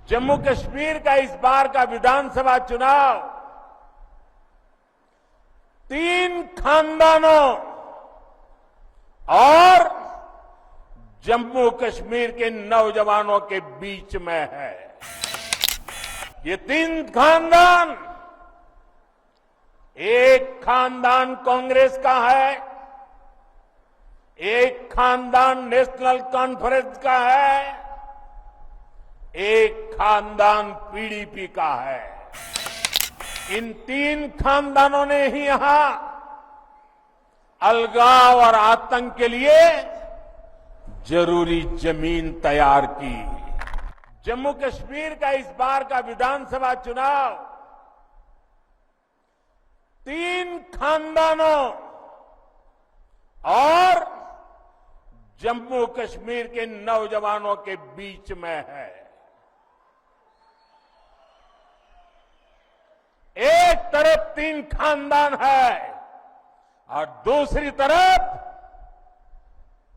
जम्मू कश्मीर का इस बार का विधानसभा चुनाव 3 खानदानों और जम्मू कश्मीर के नौजवानों के बीच में है। ये 3 खानदान, एक खानदान कांग्रेस का है, एक खानदान नेशनल कॉन्फ्रेंस का है, एक खानदान पीडीपी का है। इन 3 खानदानों ने ही यहां अलगाव और आतंक के लिए जरूरी जमीन तैयार की। जम्मू कश्मीर का इस बार का विधानसभा चुनाव 3 खानदानों और जम्मू कश्मीर के नौजवानों के बीच में है। एक तरफ 3 खानदान है और दूसरी तरफ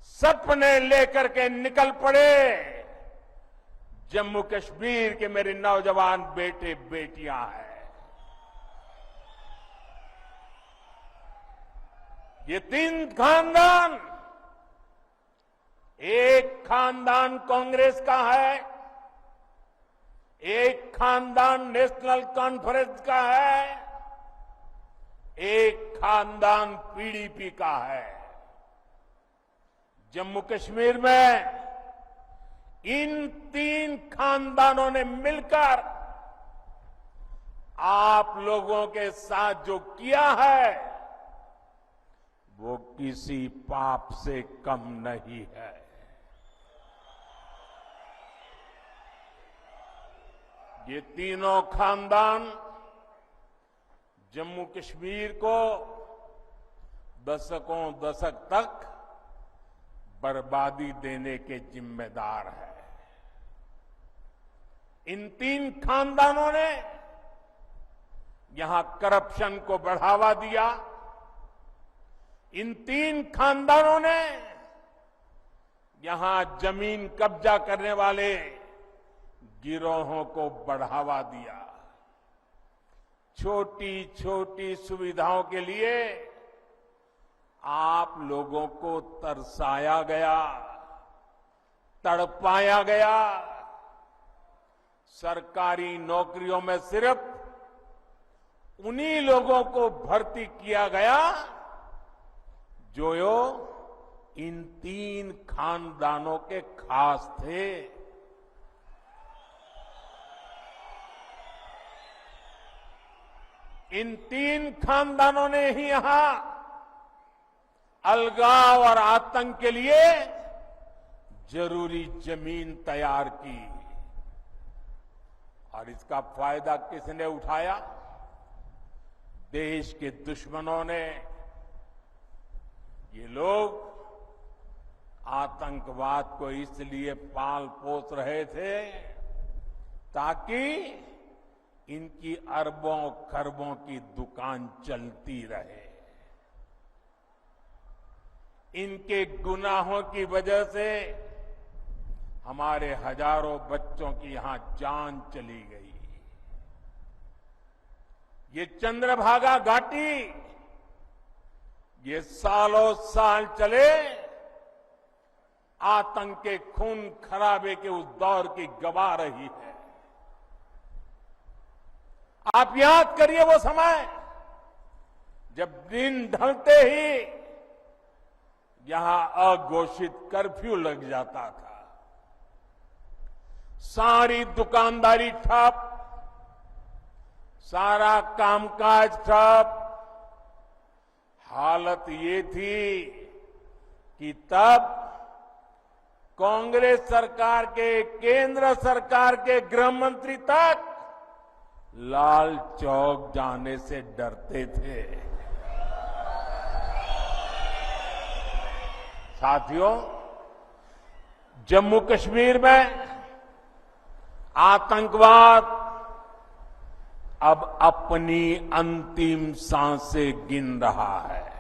सपने लेकर के निकल पड़े जम्मू कश्मीर के मेरे नौजवान बेटे बेटियां हैं। ये 3 खानदान, एक खानदान कांग्रेस का है, एक खानदान नेशनल कॉन्फ्रेंस का है, एक खानदान पीडीपी का है। जम्मू कश्मीर में इन 3 खानदानों ने मिलकर आप लोगों के साथ जो किया है वो किसी पाप से कम नहीं है। ये तीनों खानदान जम्मू कश्मीर को दशक तक बर्बादी देने के जिम्मेदार है। इन 3 खानदानों ने यहां करप्शन को बढ़ावा दिया। इन 3 खानदानों ने यहां जमीन कब्जा करने वाले गिरोहों को बढ़ावा दिया। छोटी छोटी सुविधाओं के लिए आप लोगों को तरसाया गया, तड़पाया गया। सरकारी नौकरियों में सिर्फ उन्हीं लोगों को भर्ती किया गया जो इन 3 खानदानों के खास थे। इन 3 खानदानों ने ही यहां अलगाव और आतंक के लिए जरूरी जमीन तैयार की और इसका फायदा किसने उठाया? देश के दुश्मनों ने। ये लोग आतंकवाद को इसलिए पाल पोस रहे थे ताकि इनकी अरबों खरबों की दुकान चलती रहे। इनके गुनाहों की वजह से हमारे हजारों बच्चों की यहां जान चली गई। ये चंद्रभागा घाटी ये सालों साल चले आतंक के खून खराबे के उस दौर की गवाह रही है। आप याद करिए वो समय जब दिन ढलते ही यहां अघोषित कर्फ्यू लग जाता था। सारी दुकानदारी ठप, सारा कामकाज ठप। हालत ये थी कि तब कांग्रेस सरकार के, केंद्र सरकार के गृह मंत्री तक लाल चौक जाने से डरते थे। साथियों, जम्मू कश्मीर में आतंकवाद अब अपनी अंतिम सांसें गिन रहा है।